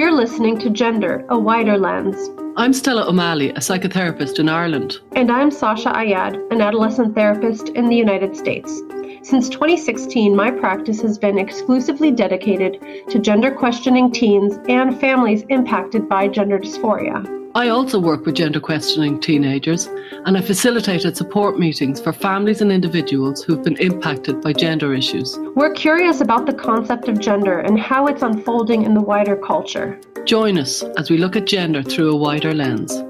You're listening to Gender, a Wider Lens. I'm Stella O'Malley, a psychotherapist in Ireland. And I'm Sasha Ayad, an adolescent therapist in the United States. Since 2016, my practice has been exclusively dedicated to gender-questioning teens and families impacted by gender dysphoria. I also work with gender-questioning teenagers, and I facilitated support meetings for families and individuals who've been impacted by gender issues. We're curious about the concept of gender and how it's unfolding in the wider culture. Join us as we look at gender through a wider lens.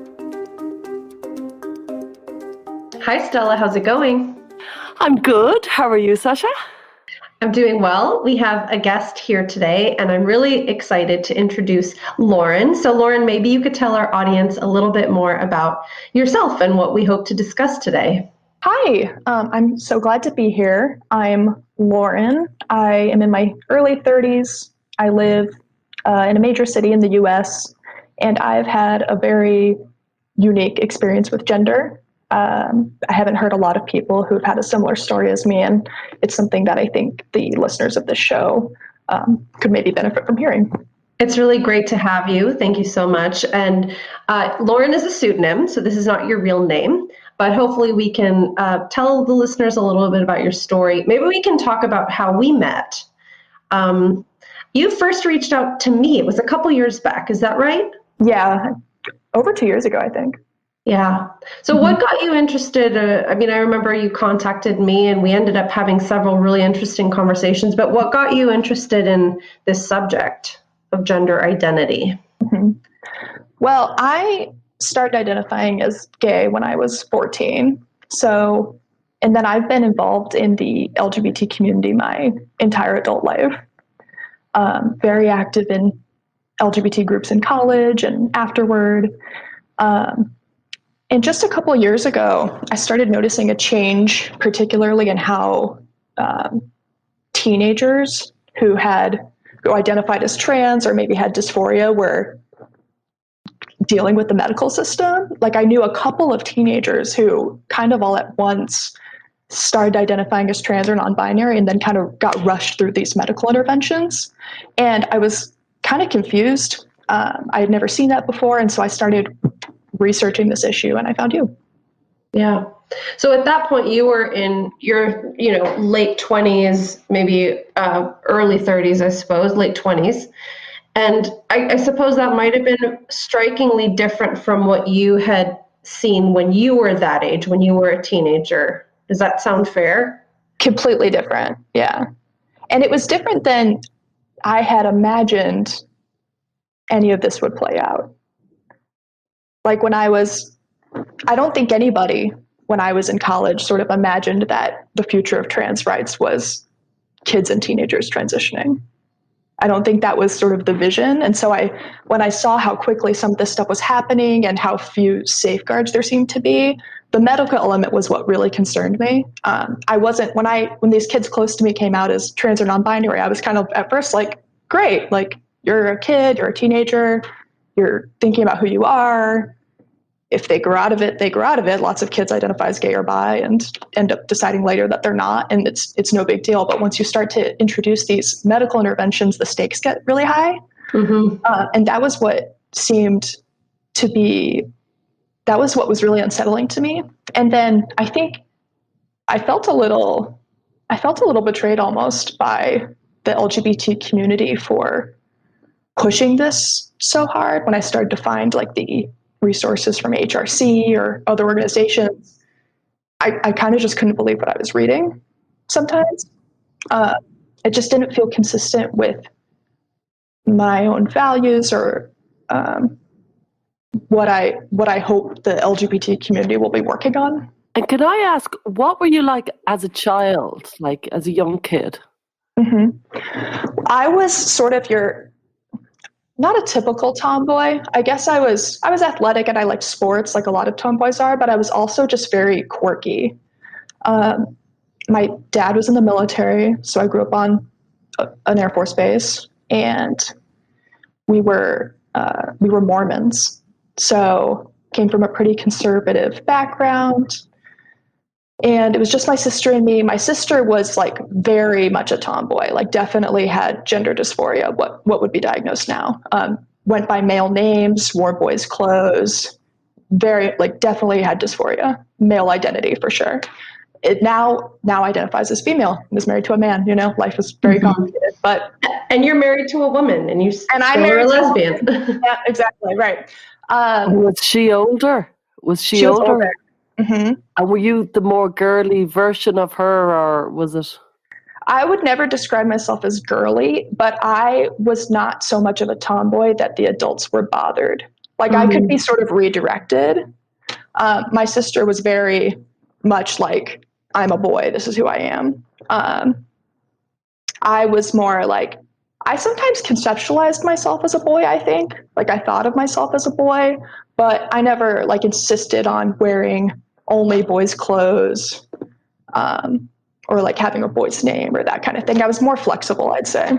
Hi Stella, how's it going? I'm good. How are you, Sasha? I'm doing well. We have a guest here today, and I'm really excited to introduce Lauren. So Lauren, maybe you could tell our audience a little bit more about yourself and what we hope to discuss today. Hi, I'm so glad to be here. I'm Lauren. I am in my early 30s. I live in a major city in the US, and I've had a very unique experience with gender. I haven't heard a lot of people who've had a similar story as me, and it's something that I think the listeners of this show could maybe benefit from hearing. It's really great to have you. Thank you so much. And Lauren is a pseudonym, so this is not your real name, but hopefully we can tell the listeners a little bit about your story. Maybe we can talk about how we met. You first reached out to me. It was a couple years back. Is that right? Yeah, over 2 years ago, I think. Yeah. So what got you interested? I remember you contacted me and we ended up having several really interesting conversations, but what got you interested in this subject of gender identity? Mm-hmm. Well, I started identifying as gay when I was 14. And then I've been involved in the LGBT community my entire adult life. Very active in LGBT groups in college and afterward. And just a couple of years ago, I started noticing a change, particularly in how teenagers who identified as trans or maybe had dysphoria were dealing with the medical system. Like I knew a couple of teenagers who kind of all at once started identifying as trans or non-binary and then kind of got rushed through these medical interventions. And I was kind of confused. I had never seen that before. And so I started researching this issue and I found you. Yeah. So at that point you were in your, late 20s, maybe early 30s, I suppose, late 20s. And I suppose that might have been strikingly different from what you had seen when you were that age, when you were a teenager. Does that sound fair? Completely different. Yeah. And it was different than I had imagined any of this would play out. Like I don't think anybody when I was in college sort of imagined that the future of trans rights was kids and teenagers transitioning. I don't think that was sort of the vision. And so when I saw how quickly some of this stuff was happening and how few safeguards there seemed to be, the medical element was what really concerned me. When these kids close to me came out as trans or non-binary, I was kind of at first like, great, like you're a kid, you're a teenager, you're thinking about who you are. If they grow out of it, they grow out of it. Lots of kids identify as gay or bi and end up deciding later that they're not, and it's no big deal. But once you start to introduce these medical interventions, the stakes get really high. Mm-hmm. And that was what was really unsettling to me. And then I think I felt a little betrayed almost by the LGBT community for pushing this so hard when I started to find like the resources from HRC or other organizations. I kind of just couldn't believe what I was reading sometimes. It just didn't feel consistent with my own values or what I hope the LGBT community will be working on. And can I ask, what were you like as a child, like as a young kid? Mm-hmm. I was sort of not a typical tomboy. I guess I was athletic and I liked sports like a lot of tomboys are, but I was also just very quirky. My dad was in the military, so I grew up on an Air Force base, and we were Mormons. So came from a pretty conservative background. And it was just my sister and me. My sister was like very much a tomboy, like definitely had gender dysphoria, what would be diagnosed now. went by male names, wore boys' clothes, very, like, definitely had dysphoria, male identity for sure. It now identifies as female and is married to a man. You know, life is very complicated. But and you're married to a woman, and I'm still are a married lesbian. yeah, exactly right. Was she older? She was older. Mm-hmm. And were you the more girly version of her, or was it? I would never describe myself as girly, but I was not so much of a tomboy that the adults were bothered. Like, I could be sort of redirected. My sister was very much like, I'm a boy, this is who I am. I was more like, I sometimes conceptualized myself as a boy, I think. Like, I thought of myself as a boy, but I never, like, insisted on wearing only boys' clothes, or like having a boy's name or that kind of thing. I was more flexible, I'd say.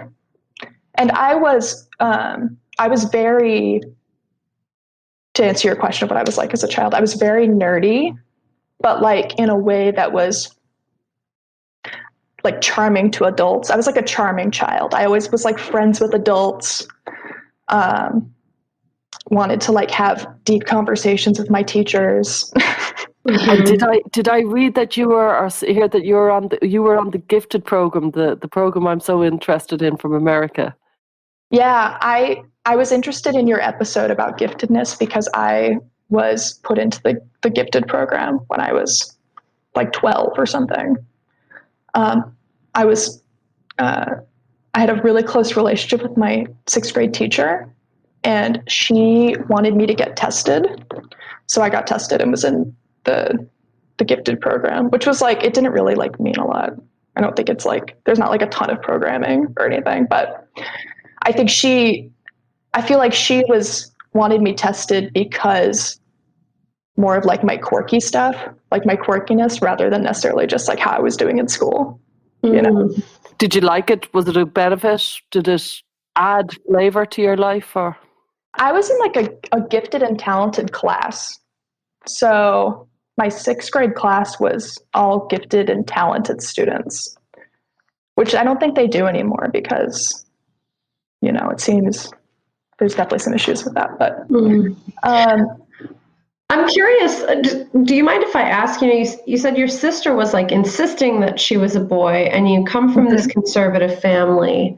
And I was very, to answer your question of what I was like as a child, I was very nerdy, but like in a way that was like charming to adults. I was like a charming child. I always was like friends with adults, wanted to like have deep conversations with my teachers. Did I read that you were, or hear that you were on the gifted program, the program I'm so interested in from America? Yeah, I was interested in your episode about giftedness because I was put into the gifted program when I was like 12 or something. I had a really close relationship with my 6th grade teacher, and she wanted me to get tested. So I got tested and was in the gifted program, which was like, it didn't really like mean a lot. I don't think it's like, there's not like a ton of programming or anything, but I feel like she wanted me tested because more of like my quirky stuff, like my quirkiness, rather than necessarily just like how I was doing in school, you know? Did you like it? Was it a benefit? Did it add flavor to your life? Or I was in like a gifted and talented class. So my 6th grade class was all gifted and talented students, which I don't think they do anymore because, you know, it seems there's definitely some issues with that. But I'm curious, do you mind if I ask, you said your sister was like insisting that she was a boy, and you come from this conservative family.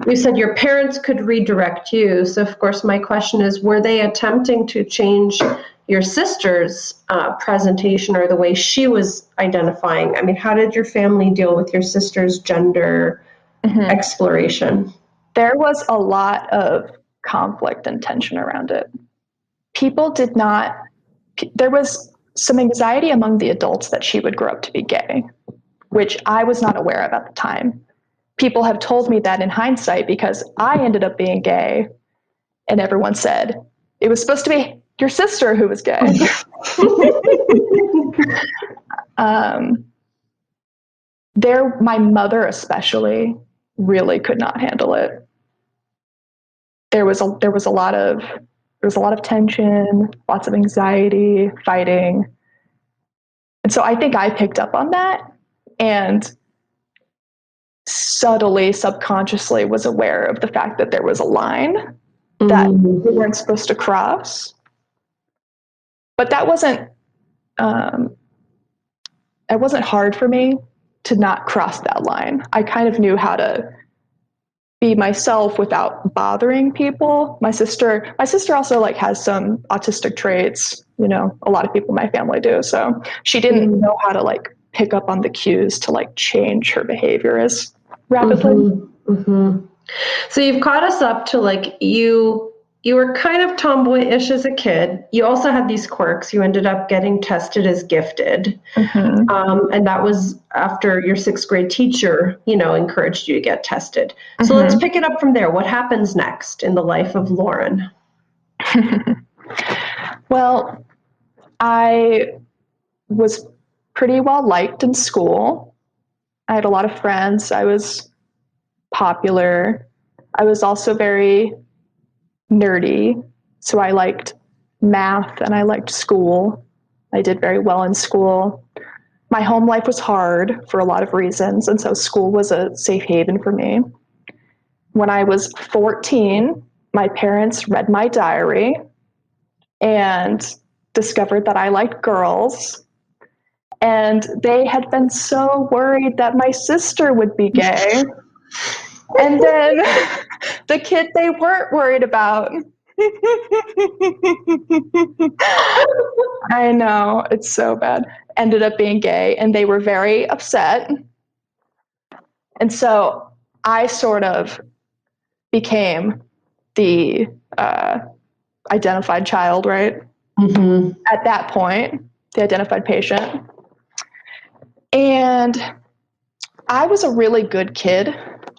You said your parents could redirect you. So of course my question is, were they attempting to change your sister's presentation or the way she was identifying? I mean, how did your family deal with your sister's gender exploration? There was a lot of conflict and tension around it. There was some anxiety among the adults that she would grow up to be gay, which I was not aware of at the time. People have told me that in hindsight because I ended up being gay, and everyone said it was supposed to be your sister who was gay. My mother especially really could not handle it. There was a lot of tension, lots of anxiety, fighting. And so I think I picked up on that and subtly, subconsciously was aware of the fact that there was a line that we weren't supposed to cross. But that wasn't hard for me to not cross that line. I kind of knew how to be myself without bothering people. My sister also like has some autistic traits, you know, a lot of people in my family do. So she didn't know how to like pick up on the cues to like change her behavior as rapidly. So you've caught us up to like you were kind of tomboyish as a kid. You also had these quirks. You ended up getting tested as gifted. And that was after your 6th grade teacher, encouraged you to get tested. So let's pick it up from there. What happens next in the life of Lauren? Well, I was pretty well liked in school. I had a lot of friends. I was popular. I was also very nerdy. So I liked math and I liked school. I did very well in school. My home life was hard for a lot of reasons, and so school was a safe haven for me. When I was 14, my parents read my diary and discovered that I liked girls. And they had been so worried that my sister would be gay. And then the kid they weren't worried about. I know, it's so bad. Ended up being gay, and they were very upset. And so I sort of became the identified child, right? Mm-hmm. At that point, the identified patient. And I was a really good kid.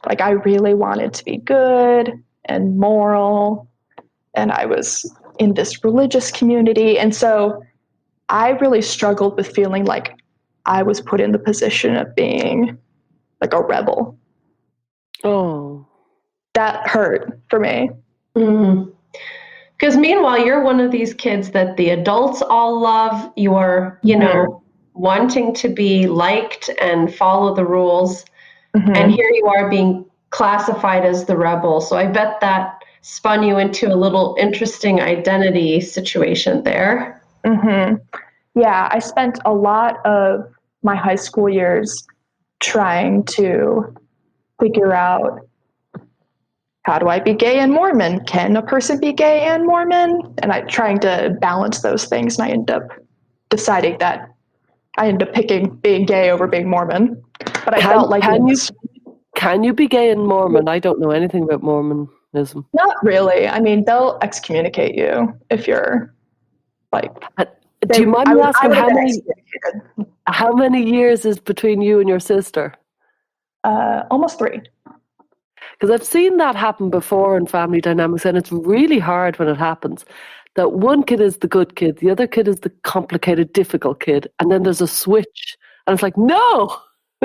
Like, I really wanted to be good and moral, and I was in this religious community. And so I really struggled with feeling like I was put in the position of being like a rebel. Oh. That hurt for me. Mm-hmm. Because meanwhile, you're one of these kids that the adults all love. You're, wanting to be liked and follow the rules. Mm-hmm. And here you are being classified as the rebel. So I bet that spun you into a little interesting identity situation there. Mm-hmm. Yeah, I spent a lot of my high school years trying to figure out, how do I be gay and Mormon? Can a person be gay and Mormon? And I trying to balance those things, and I ended up deciding that I ended up picking being gay over being Mormon. But I felt like can you be gay and Mormon? I don't know anything about Mormonism. Not really. I mean, they'll excommunicate you if you're like. Do you mind me asking how many years is between you and your sister? Almost 3. Because I've seen that happen before in family dynamics, and it's really hard when it happens. That one kid is the good kid, the other kid is the complicated, difficult kid, and then there's a switch, and it's like, no,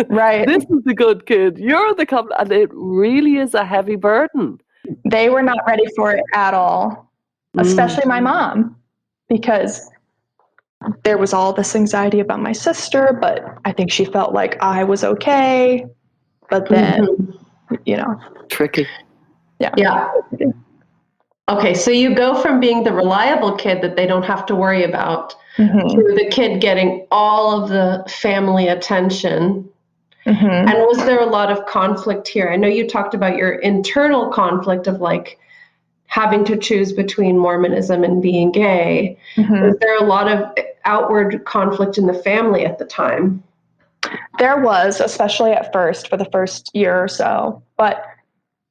right? This is the good kid. You're the and it really is a heavy burden. They were not ready for it at all, especially my mom, because there was all this anxiety about my sister, but I think she felt like I was okay. But then, tricky. Yeah. Okay, so you go from being the reliable kid that they don't have to worry about to the kid getting all of the family attention. And was there a lot of conflict here? I know you talked about your internal conflict of like having to choose between Mormonism and being gay. Was there a lot of outward conflict in the family at the time? There was, especially at first, for the first year or so. But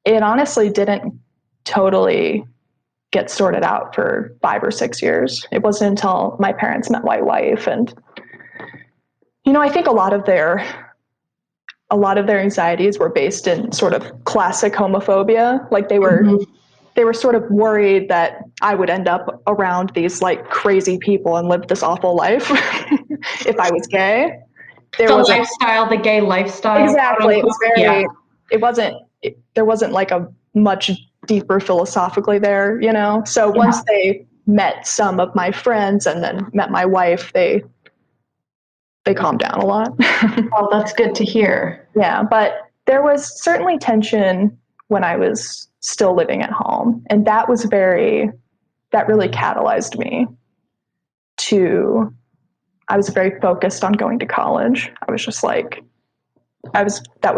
it honestly didn't totally get sorted out for 5 or 6 years. It wasn't until my parents met my wife, and I think a lot of their anxieties were based in sort of classic homophobia. Like they were sort of worried that I would end up around these like crazy people and live this awful life if I was gay. The gay lifestyle. Exactly. It was very. Yeah. There wasn't like a much deeper philosophically there, So once they met some of my friends and then met my wife, they calmed down a lot. Well, that's good to hear. Yeah, but there was certainly tension when I was still living at home, and that really catalyzed me I was very focused on going to college. I was just like, that was that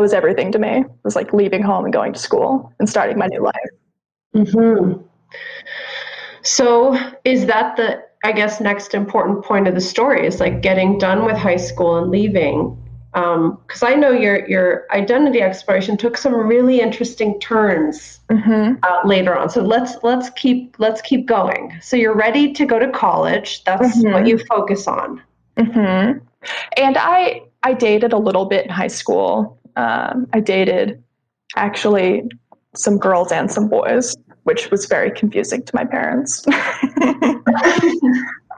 was everything to me. It was like leaving home and going to school and starting my new life. So is that the, I guess, next important point of the story is like getting done with high school and leaving? Because I know your identity exploration took some really interesting turns later on. So let's keep going. So you're ready to go to college. That's what you focus on. And I dated a little bit in high school. I dated actually some girls and some boys, which was very confusing to my parents.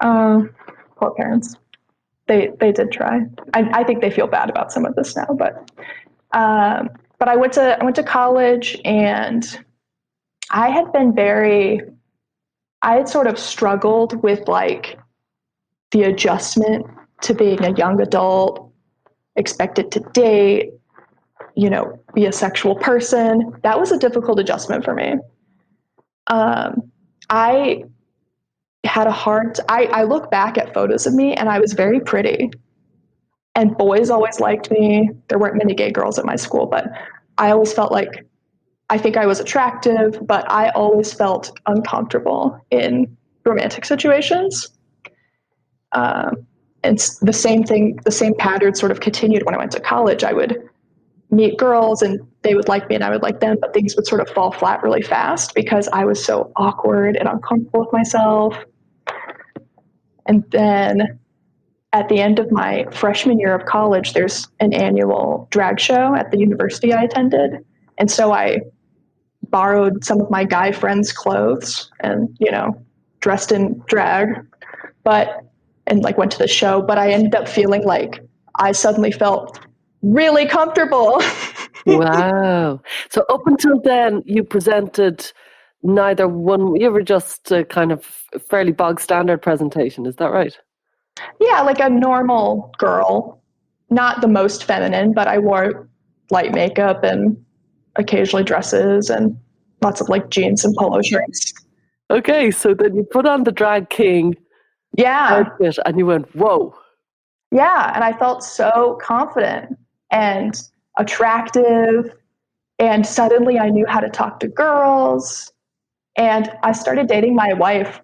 Poor parents. They did try. I think they feel bad about some of this now, but I went to college, and I had sort of struggled with like the adjustment to being a young adult, expected to date, be a sexual person. That was a difficult adjustment for me. I had I look back at photos of me and I was very pretty. And boys always liked me. There weren't many gay girls at my school, but I always felt like, I think I was attractive, but I always felt uncomfortable in romantic situations. And the same pattern sort of continued when I went to college. I would meet girls and they would like me and I would like them, but things would sort of fall flat really fast because I was so awkward and uncomfortable with myself. And then at the end of my freshman year of college, there's an annual drag show at the university I attended. And so I borrowed some of my guy friends' clothes and, dressed in drag, and went to the show, but I ended up feeling like I suddenly felt really comfortable. Wow. So up until then, you presented neither one, you were just a kind of fairly bog standard presentation. Is that right? Yeah, like a normal girl, not the most feminine, but I wore light makeup and occasionally dresses and lots of jeans and polo shirts. Okay, so then you put on the drag king outfit and you went, whoa. Yeah, and I felt so confident and attractive, and suddenly I knew how to talk to girls, and I started dating my wife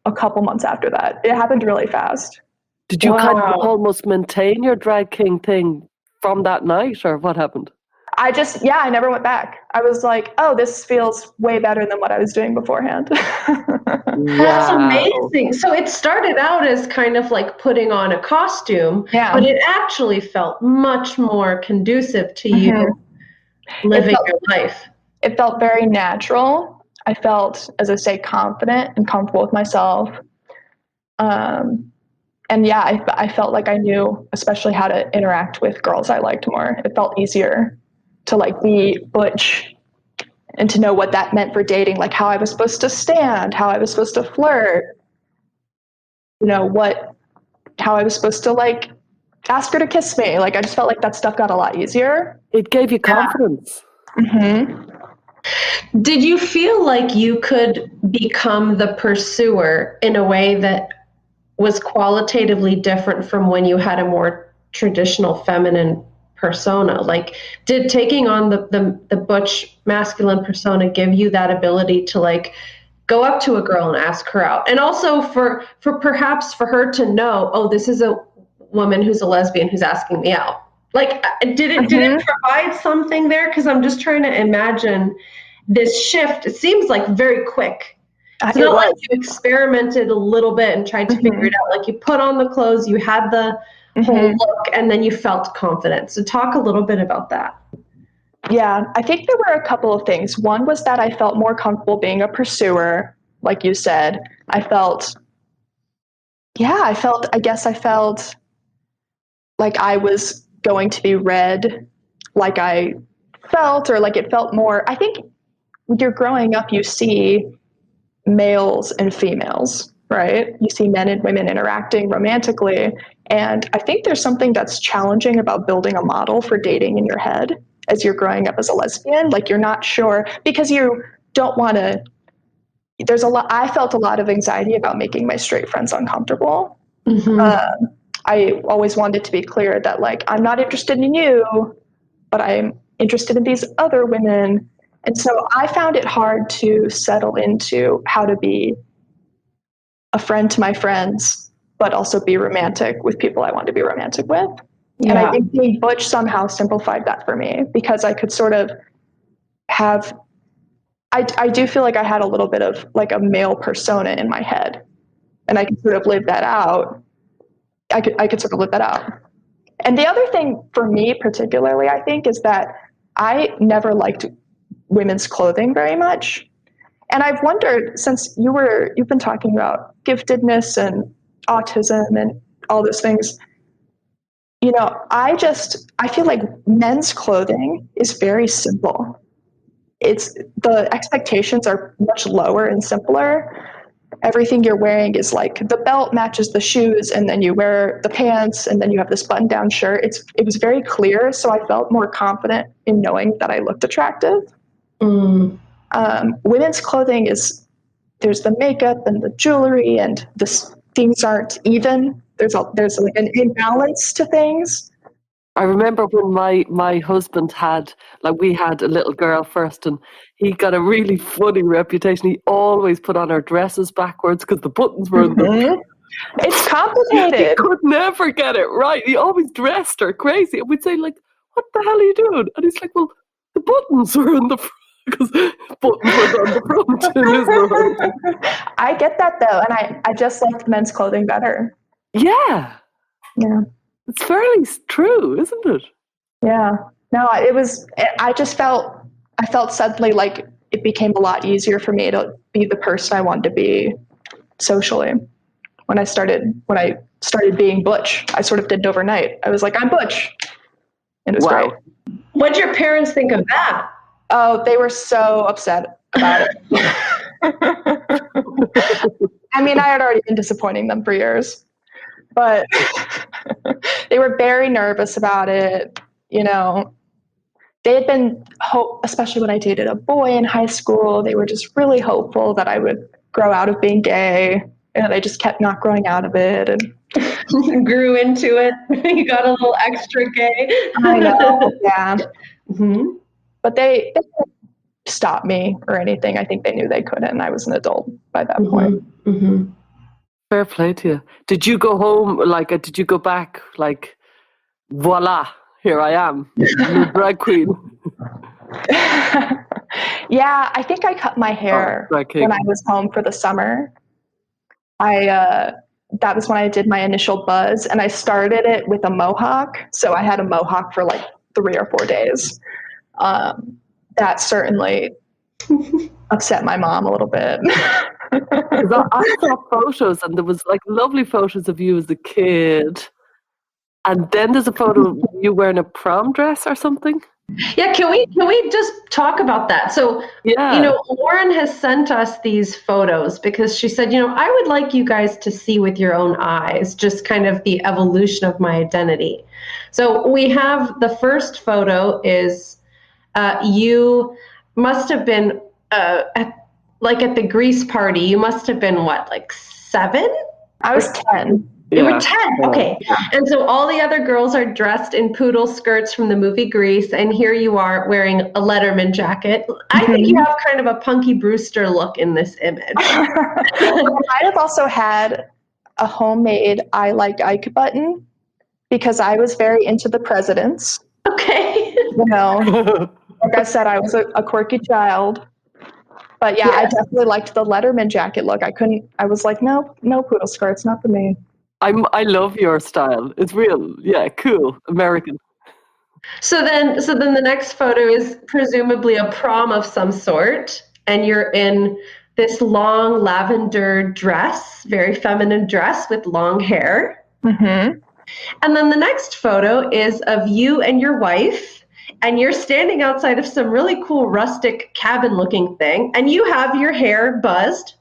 a couple months after that. It happened really fast. Did you kind of almost maintain your drag king thing from that night, or what happened? I never went back. I was like, oh, this feels way better than what I was doing beforehand. That's amazing. So it started out as kind of like putting on a costume, but it actually felt much more conducive to you living your life. It felt very natural. I felt, as I say, confident and comfortable with myself. And I felt like I knew especially how to interact with girls I liked more. It felt easier to be butch and to know what that meant for dating, how I was supposed to stand, how I was supposed to flirt, how I was supposed to ask her to kiss me. I just felt like that stuff got a lot easier. It gave you confidence. Mm-hmm. Did you feel like you could become the pursuer in a way that was qualitatively different from when you had a more traditional feminine persona? Did taking on the butch masculine persona give you that ability to go up to a girl and ask her out, and also for perhaps for her to know, oh, this is a woman who's a lesbian who's asking me out? Did it provide something there? Because I'm just trying to imagine this shift. It seems very quick. It's not like you experimented a little bit and tried to figure it out. You put on the clothes, you had the whole look, and then you felt confident. So talk a little bit about that. Yeah, I think there were a couple of things. One was that I felt more comfortable being a pursuer, like you said. I felt like I was going to be read like I felt, or it felt more. I think when you're growing up, you see males and females, right? You see men and women interacting romantically. And I think there's something that's challenging about building a model for dating in your head as you're growing up as a lesbian. You're not sure because you don't want to. I felt a lot of anxiety about making my straight friends uncomfortable. I always wanted to be clear that I'm not interested in you, but I'm interested in these other women. And so I found it hard to settle into how to be a friend to my friends, but also be romantic with people I want to be romantic with. Yeah. And I think being butch somehow simplified that for me because I could sort of have, I do feel like I had a little bit of a male persona in my head, and I could sort of live that out. I could sort of live that out. And the other thing for me particularly, I think, is that I never liked women's clothing very much. And I've wondered, since you've been talking about giftedness and autism and all those things, I feel like men's clothing is very simple. The expectations are much lower and simpler. everything you're wearing is like the belt matches the shoes, and then you wear the pants, and then you have this button-down shirt. It was very clear, so I felt more confident in knowing that I looked attractive. Women's clothing there's the makeup and the jewelry, and things aren't even. There's like an imbalance to things. I remember when my husband we had a little girl first, and he got a really funny reputation. He always put on her dresses backwards because the buttons were in the... It's complicated. He could never get it right. He always dressed her crazy. And we'd say, like, what the hell are you doing? And he's like, well, the buttons were in the front. Because buttons were on the front in his world. I get that, though, and I just liked men's clothing better. Yeah. Yeah. It's fairly true, isn't it? Yeah. No, I felt suddenly like it became a lot easier for me to be the person I wanted to be socially. When I started being Butch, I sort of did it overnight. I was like, I'm Butch. And it was great. What'd your parents think of that? Oh, they were so upset about it. I mean, I had already been disappointing them for years, but they were very nervous about it. You know, they had been especially when I dated a boy in high school, they were just really hopeful that I would grow out of being gay, and I just kept not growing out of it. And grew into it. You got a little extra gay. I know, yeah. Mm-hmm. But they couldn't stop me or anything. I think they knew they couldn't, and I was an adult by that point. Mm-hmm. Fair play to you. Did you go home, did you go back, like, voila, here I am, I'm a drag queen? Yeah, I think I cut my hair when I was home for the summer. That was when I did my initial buzz, and I started it with a mohawk. So I had a mohawk for like 3 or 4 days. That certainly upset my mom a little bit. I saw photos, and there was like lovely photos of you as a kid, and then there's a photo of you wearing a prom dress or something. Yeah, can we just talk about that? So, yeah. Lauren has sent us these photos because she said, I would like you guys to see with your own eyes, just kind of the evolution of my identity. So we have the first photo is you must have been at the Grease party. You must have been what, like 7? I was 10. You were 10. Okay. Yeah. And so all the other girls are dressed in poodle skirts from the movie Grease, and here you are wearing a Letterman jacket. I think you have kind of a Punky Brewster look in this image. I might have also had a homemade I Like Ike button because I was very into the presidents. Okay. Like I said, I was a quirky child. But yeah, I definitely liked the Letterman jacket look. I was like, no poodle skirts, not for me. I love your style. It's real, cool, American. So then the next photo is presumably a prom of some sort, and you're in this long lavender dress, very feminine dress with long hair. Mm-hmm. And then the next photo is of you and your wife, and you're standing outside of some really cool rustic cabin-looking thing, and you have your hair buzzed.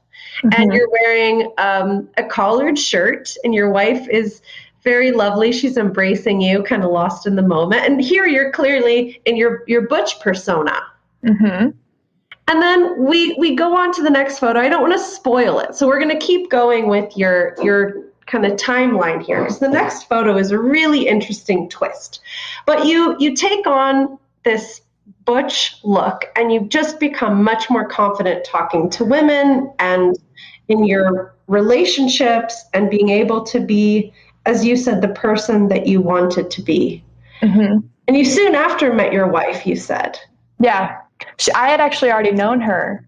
And you're wearing a collared shirt, and your wife is very lovely. She's embracing you, kind of lost in the moment. And here you're clearly in your Butch persona. Mm-hmm. And then we go on to the next photo. I don't want to spoil it, so we're going to keep going with your kind of timeline here, because the next photo is a really interesting twist. But you take on this Butch look, and you've just become much more confident talking to women and in your relationships, and being able to be, as you said, the person that you wanted to be. Mm-hmm. And you soon after met your wife, you said. Yeah. I had actually already known her,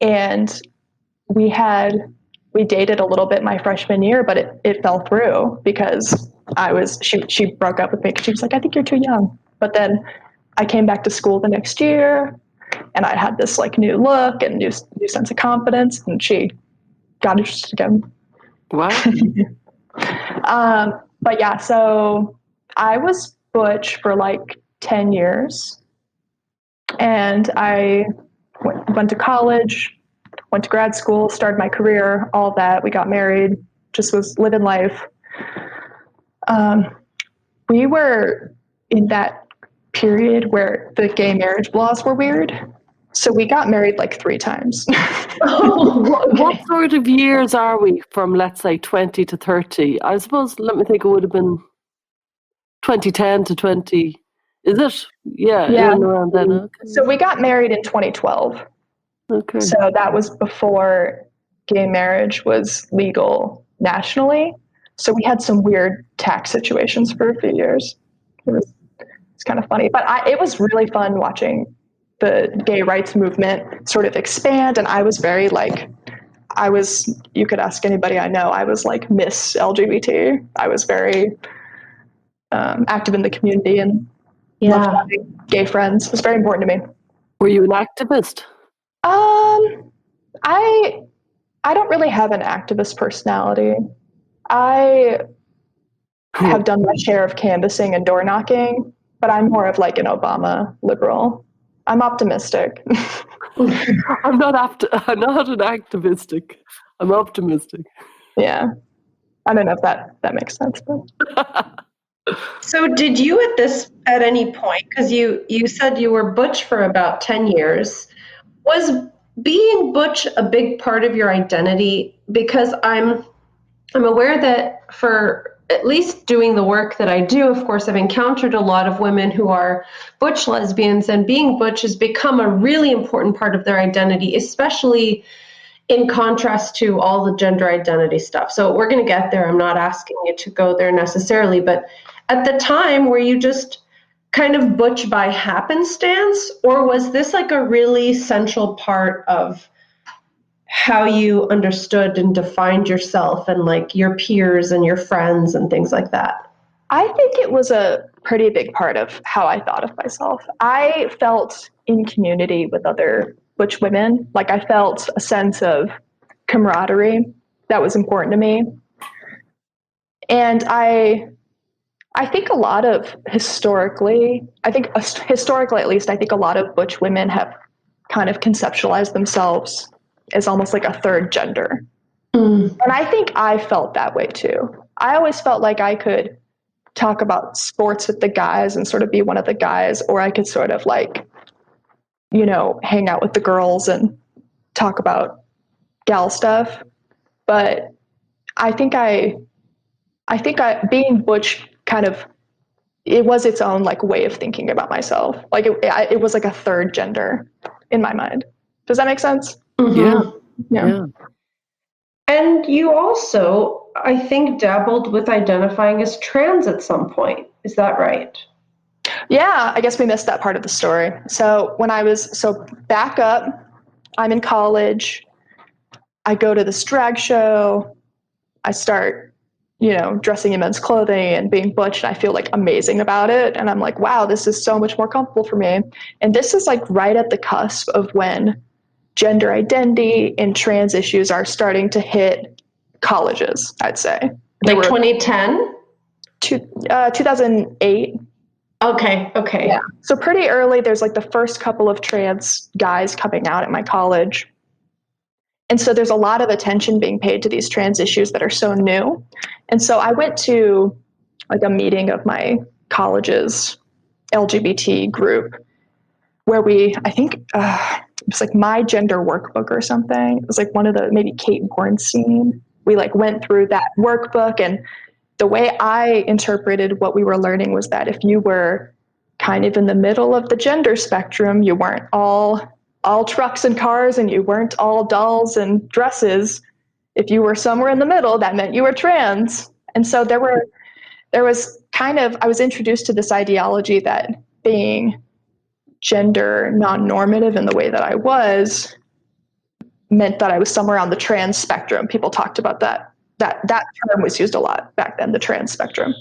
and we dated a little bit my freshman year, but it fell through because she broke up with me because she was like, I think you're too young. But then I came back to school the next year, and I had this like new look and new sense of confidence, and she got interested again. Wow. But yeah, so I was Butch for like 10 years, and I went to college, went to grad school, started my career, all of that. We got married, just was living life. We were in that period where the gay marriage laws were weird. So we got married like 3 times. What sort of years are we from, let's say, 20 to 30? I suppose, let me think, it would have been 2010 to 20. Is it? Yeah. In and around then. Okay. So we got married in 2012. Okay. So that was before gay marriage was legal nationally. So we had some weird tax situations for a few years. It's kind of funny, but it was really fun watching the gay rights movement sort of expand. And I was very you could ask anybody I know, I was like Miss LGBT. I was very active in the community and loved having gay friends. It was very important to me. Were you an activist? I don't really have an activist personality. I have done my share of canvassing and door knocking, but I'm more of like an Obama liberal. I'm optimistic. I'm not an activistic. I'm optimistic. Yeah. I don't know if that makes sense, but. So did you at any point, because you said you were Butch for about 10 years, was being Butch a big part of your identity? Because I'm aware that for at least doing the work that I do, of course, I've encountered a lot of women who are Butch lesbians, and being Butch has become a really important part of their identity, especially in contrast to all the gender identity stuff. So we're going to get there. I'm not asking you to go there necessarily, but at the time, were you just kind of Butch by happenstance, or was this like a really central part of how you understood and defined yourself and like your peers and your friends and things like that? I think it was a pretty big part of how I thought of myself. I felt in community with other Butch women. Like I felt a sense of camaraderie that was important to me. And I think a lot of historically at least, I think a lot of Butch women have kind of conceptualized themselves as almost like a third gender. And I think I felt that way too. I always felt like I could talk about sports with the guys and sort of be one of the guys, or I could sort of like, hang out with the girls and talk about gal stuff. But I think being Butch kind of, it was its own like way of thinking about myself. Like it was like a third gender in my mind. Does that make sense? Mm-hmm. Yeah. And you also, I think, dabbled with identifying as trans at some point. Is that right? Yeah, I guess we missed that part of the story. So back up, I'm in college. I go to this drag show. I start, dressing in men's clothing and being Butch, and I feel like amazing about it. And I'm like, wow, this is so much more comfortable for me. And this is like right at the cusp of when gender identity and trans issues are starting to hit colleges, I'd say. Like 2010? 2008. Okay. Yeah. So pretty early, there's like the first couple of trans guys coming out at my college. And so there's a lot of attention being paid to these trans issues that are so new. And so I went to like a meeting of my college's LGBT group where I think it was like my gender workbook or something. It was like one of the, maybe Kate Bornstein. We like went through that workbook, and the way I interpreted what we were learning was that if you were kind of in the middle of the gender spectrum, you weren't all trucks and cars, and you weren't all dolls and dresses. If you were somewhere in the middle, that meant you were trans. And so I was introduced to this ideology that being gender non-normative in the way that I was meant that I was somewhere on the trans spectrum. People talked about that term was used a lot back then, the trans spectrum.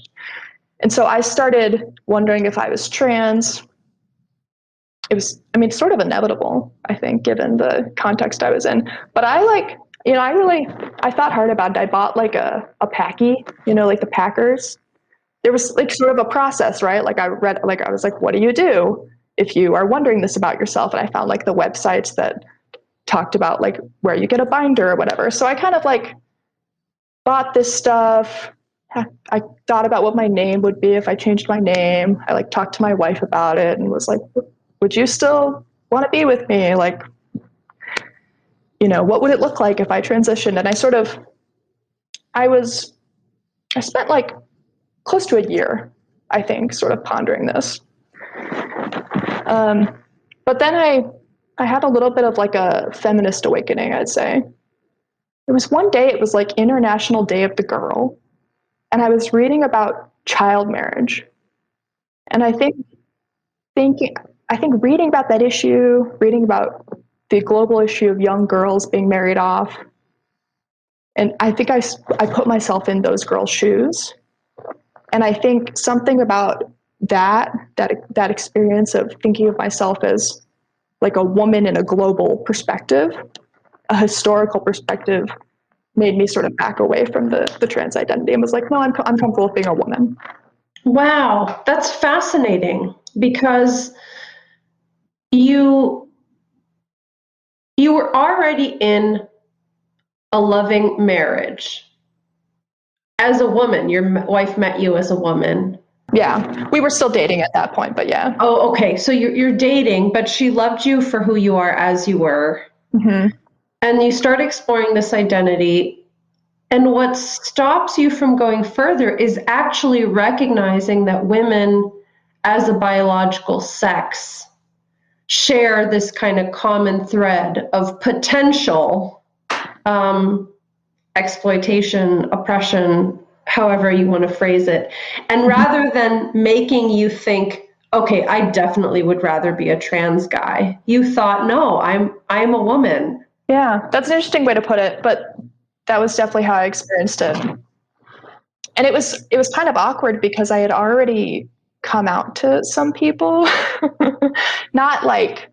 And so I started wondering if I was trans. It was, sort of inevitable, I think, given the context I was in. But I thought hard about it. I bought like a Packy, like the Packers. There was like sort of a process, right? Like I was like, what do you do if you are wondering this about yourself? And I found like the websites that talked about like where you get a binder or whatever. So I kind of like bought this stuff. I thought about what my name would be if I changed my name. I like talked to my wife about it and was like, would you still want to be with me? Like, you know, what would it look like if I transitioned? And I spent like close to a year, I think, sort of pondering this. But then I had a little bit of like a feminist awakening, I'd say. It was one day, it was like International Day of the Girl. And I was reading about child marriage. And I think reading about that issue, reading about the global issue of young girls being married off, and I think I put myself in those girls' shoes. And I think something about that experience of thinking of myself as like a woman in a global perspective, a historical perspective, made me sort of back away from the trans identity and was like, no, I'm comfortable with being a woman. Wow, that's fascinating, because you were already in a loving marriage as a woman. Your wife met you as a woman. Yeah, we were still dating at that point, but yeah. Oh, okay. So you're dating, but she loved you for who you are as you were. Mm-hmm. And you start exploring this identity. And what stops you from going further is actually recognizing that women as a biological sex share this kind of common thread of potential exploitation, oppression, however you want to phrase it. And rather than making you think, okay, I definitely would rather be a trans guy, you thought, no, I'm a woman. Yeah, that's an interesting way to put it, but that was definitely how I experienced it. And it was kind of awkward because I had already come out to some people, not like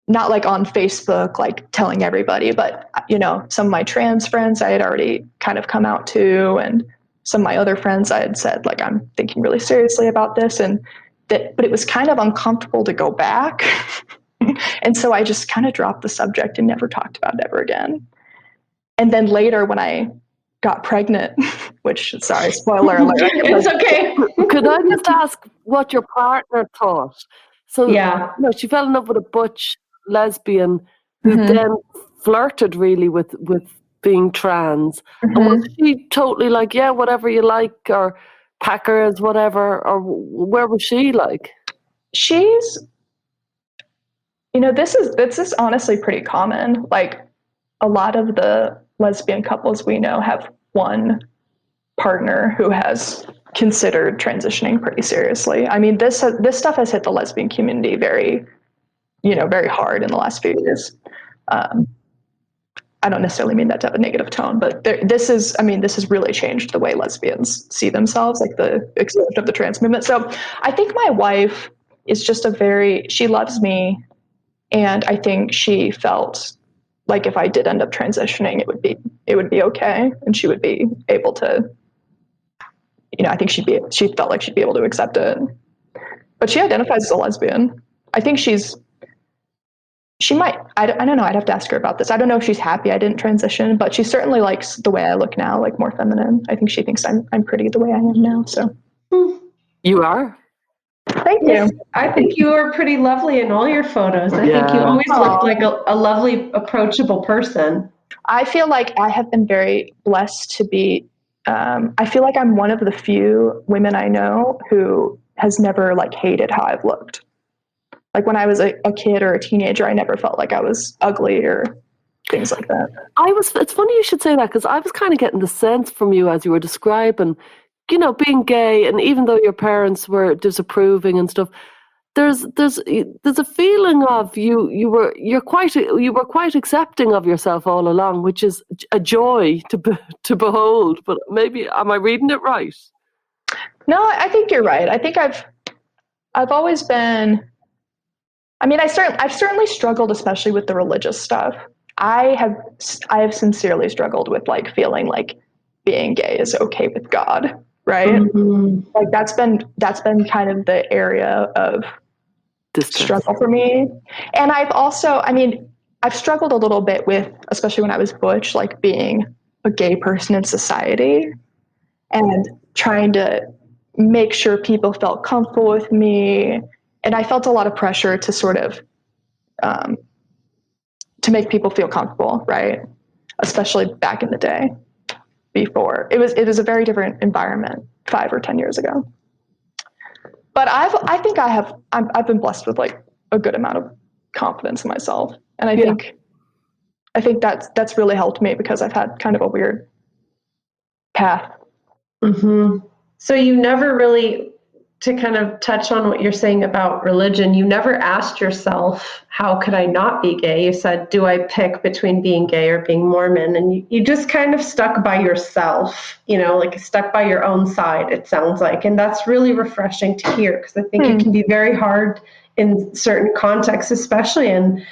on Facebook, like telling everybody, but you know, some of my trans friends I had already kind of come out to, and some of my other friends I had said, like, I'm thinking really seriously about this, but it was kind of uncomfortable to go back. And so I just kind of dropped the subject and never talked about it ever again. And then later when I got pregnant, which, sorry, spoiler alert. It's okay. Could I just ask what your partner thought? So, yeah, you know, she fell in love with a butch lesbian who then flirted really with being trans. And was she totally like, yeah, whatever you like, or packers, whatever, or where was she like? She's, you know, this is honestly pretty common. Like, a lot of the lesbian couples we know have one partner who has considered transitioning pretty seriously. I mean, this stuff has hit the lesbian community very hard in the last few years. I don't necessarily mean that to have a negative tone, but this has really changed the way lesbians see themselves, like the explosion of the trans movement. So I think my wife is just she loves me, and I think she felt like if I did end up transitioning, it would be okay, and she would be able to, you know, I think she felt like she'd be able to accept it. But she identifies as a lesbian. I think she might, I don't know, I'd have to ask her about this. I don't know if she's happy I didn't transition, but she certainly likes the way I look now, like more feminine. I think she thinks I'm pretty the way I am now, so. You are? Thank you. I think you are pretty lovely in all your photos. I think you always looked like a lovely, approachable person. I feel like I have been very blessed to be, I feel like I'm one of the few women I know who has never like hated how I've looked. Like when I was a kid or a teenager, I never felt like I was ugly or things like that. It's funny you should say that, because I was kind of getting the sense from you as you were describing, you know, being gay, and even though your parents were disapproving and stuff, there's a feeling of you were quite accepting of yourself all along, which is a joy to behold. But maybe, am I reading it right? No, I think you're right. I think I've always been. I mean, I've certainly struggled, especially with the religious stuff. I have sincerely struggled with like feeling like being gay is okay with God, right? Mm-hmm. Like that's been kind of the area of struggle for me. And I've also, I mean, I've struggled a little bit with, especially when I was butch, like being a gay person in society and trying to make sure people felt comfortable with me. And I felt a lot of pressure to sort of, to make people feel comfortable, right? Especially back in the day before. It was a very different environment 5 or 10 years ago. But I've been blessed with like a good amount of confidence in myself. And I think that's really helped me because I've had kind of a weird path. Mm-hmm. So you never really, to kind of touch on what you're saying about religion, you never asked yourself, how could I not be gay? You said, do I pick between being gay or being Mormon? And you just kind of stuck by yourself, like stuck by your own side, it sounds like. And that's really refreshing to hear, because I think it can be very hard in certain contexts, especially in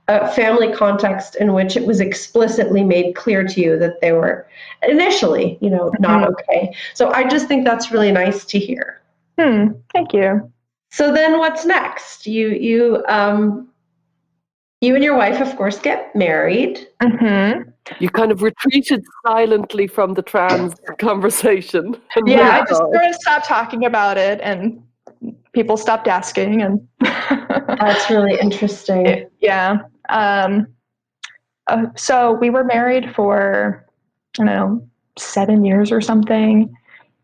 a family context in which it was explicitly made clear to you that they were initially, not okay. So I just think that's really nice to hear. Thank you. So then what's next? You and your wife, of course, get married. Mm-hmm. You kind of retreated silently from the trans conversation. Yeah, I just sort of stopped talking about it and people stopped asking. And that's really interesting. Yeah. So we were married for, 7 years or something.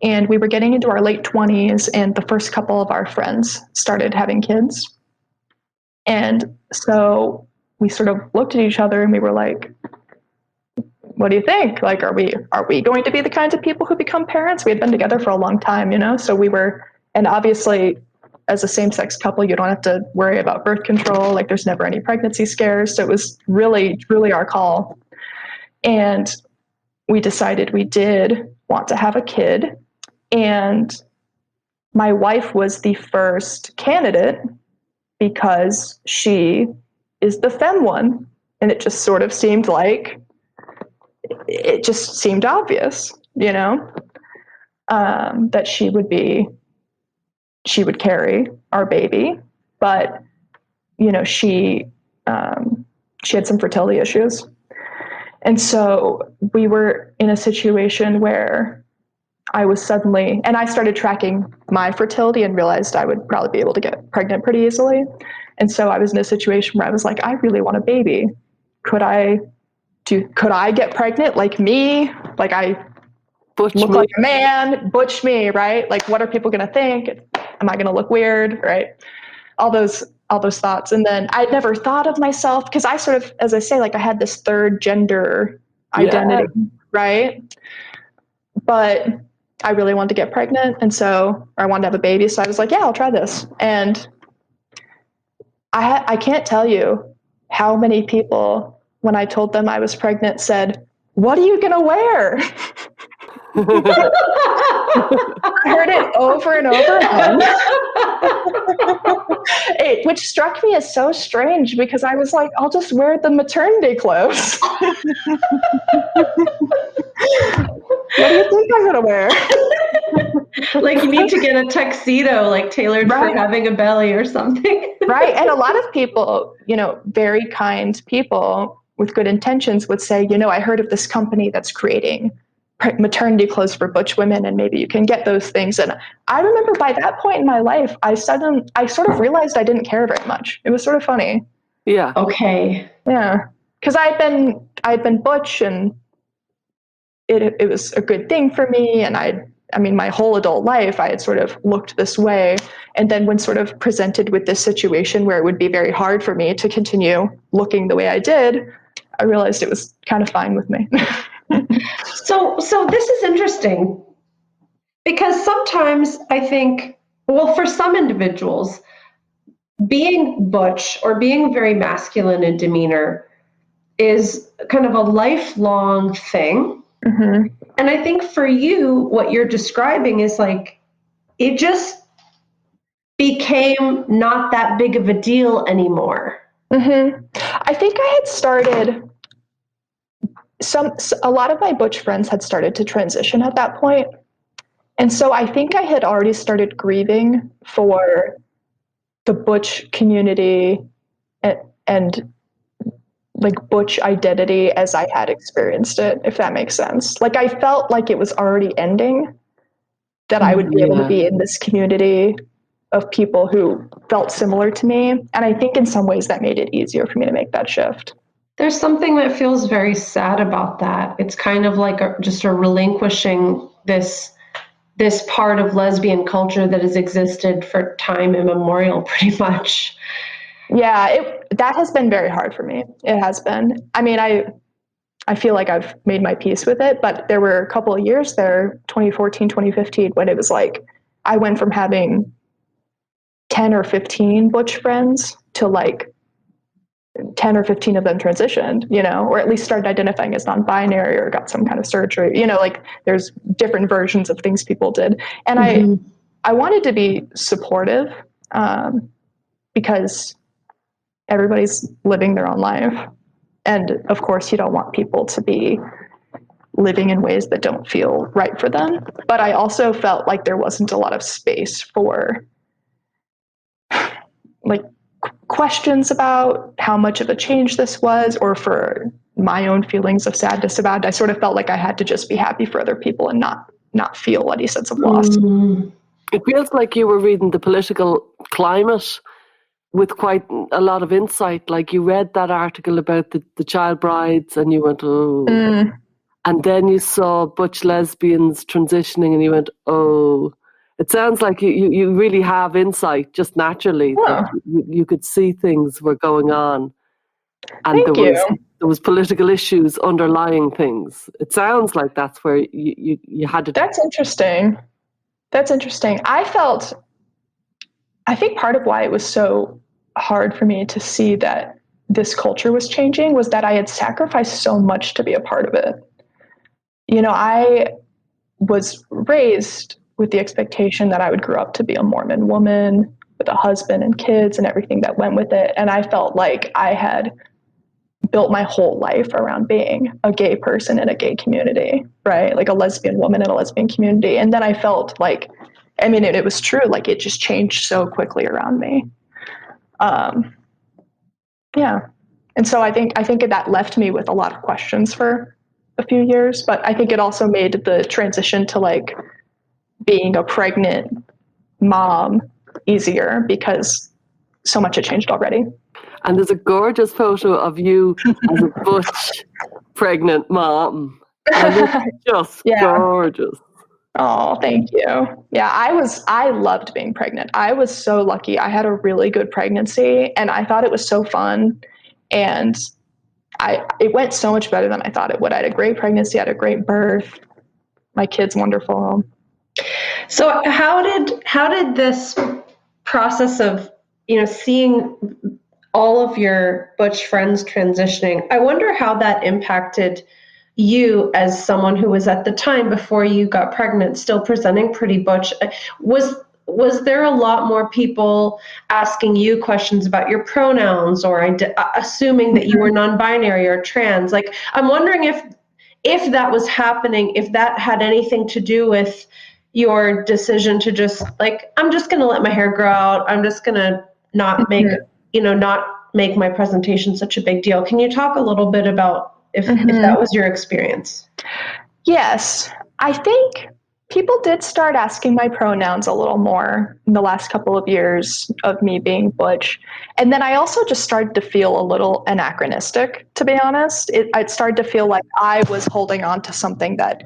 And we were getting into our late 20s, and the first couple of our friends started having kids. And so we sort of looked at each other and we were like, what do you think? Like, are we going to be the kinds of people who become parents? We had been together for a long time, so we were, and obviously as a same-sex couple, you don't have to worry about birth control. Like, there's never any pregnancy scares. So it was really, truly our call. And we decided we did want to have a kid. And my wife was the first candidate because she is the femme one. And it just sort of seemed like, it just seemed obvious, that she would carry our baby. But, she had some fertility issues. And so we were in a situation where I started tracking my fertility and realized I would probably be able to get pregnant pretty easily. And so I was in a situation where I was like, I really want a baby. Could I get pregnant like me? Like, I look like a man, butch me, right? Like, what are people going to think? Am I going to look weird, right? All those thoughts. And then I'd never thought of myself, because I sort of, as I say, like, I had this third gender identity, right? But I really wanted to get pregnant, and so I wanted to have a baby. So I was like, yeah, I'll try this. And I can't tell you how many people, when I told them I was pregnant, said, what are you going to wear? I heard it over and over again. Which struck me as so strange, because I was like, I'll just wear the maternity clothes. What do you think I'm going to wear? Like, you need to get a tuxedo, like, tailored for having a belly or something. Right. And a lot of people, very kind people with good intentions would say, I heard of this company that's creating maternity clothes for butch women, and maybe you can get those things. And I remember by that point in my life, I sort of realized I didn't care very much. It was sort of funny. Yeah. Okay. Yeah. Because I'd been butch, and it was a good thing for me. And my whole adult life, I had sort of looked this way. And then when sort of presented with this situation where it would be very hard for me to continue looking the way I did, I realized it was kind of fine with me. So this is interesting, because sometimes I think, well, for some individuals, being butch or being very masculine in demeanor is kind of a lifelong thing. Mm-hmm. And I think for you, what you're describing is like, it just became not that big of a deal anymore. Mm-hmm. I think I had started, a lot of my butch friends had started to transition at that point. And so I think I had already started grieving for the butch community and like butch identity as I had experienced it, if that makes sense. Like I felt like it was already ending, that I would be able to be in this community of people who felt similar to me. And I think in some ways that made it easier for me to make that shift. There's something that feels very sad about that. It's kind of like just a relinquishing this part of lesbian culture that has existed for time immemorial, pretty much. Yeah, that has been very hard for me. It has been. I mean, I feel like I've made my peace with it, but there were a couple of years there, 2014, 2015, when it was like I went from having 10 or 15 butch friends to like 10 or 15 of them transitioned, or at least started identifying as non-binary or got some kind of surgery, like there's different versions of things people did. And I wanted to be supportive because everybody's living their own life. And of course, you don't want people to be living in ways that don't feel right for them. But I also felt like there wasn't a lot of space for like questions about how much of a change this was, or for my own feelings of sadness about it. I sort of felt like I had to just be happy for other people and not feel any sense of loss. It feels like you were reading the political climate with quite a lot of insight. Like you read that article about the child brides and you went, oh. And then you saw butch lesbians transitioning and you went, oh. It sounds like you really have insight just naturally. Yeah. That you could see things were going on. And Thank you. There was political issues underlying things. It sounds like that's where you had to... That's interesting. I think part of why it was so hard for me to see that this culture was changing was that I had sacrificed so much to be a part of it. I was raised with the expectation that I would grow up to be a Mormon woman with a husband and kids and everything that went with it. And I felt like I had built my whole life around being a gay person in a gay community, right? Like a lesbian woman in a lesbian community. And then I felt like, I mean, it was true, like it just changed so quickly around me. Yeah. And so I think that left me with a lot of questions for a few years, but I think it also made the transition to like being a pregnant mom easier because so much had changed already. And there's a gorgeous photo of you as a butch pregnant mom. And it's just gorgeous. Oh, thank you. Yeah, I loved being pregnant. I was so lucky. I had a really good pregnancy and I thought it was so fun. And it went so much better than I thought it would. I had a great pregnancy, I had a great birth. My kid's wonderful. So how did this process of, seeing all of your butch friends transitioning, I wonder how that impacted you as someone who was at the time before you got pregnant, still presenting pretty butch. Was there a lot more people asking you questions about your pronouns or assuming that you were non-binary or trans? Like, I'm wondering if that was happening, if that had anything to do with your decision to just like, I'm just going to let my hair grow out. I'm just going to not make, not make my presentation such a big deal. Can you talk a little bit about if that was your experience? Yes. I think people did start asking my pronouns a little more in the last couple of years of me being butch. And then I also just started to feel a little anachronistic, to be honest. I'd started to feel like I was holding on to something that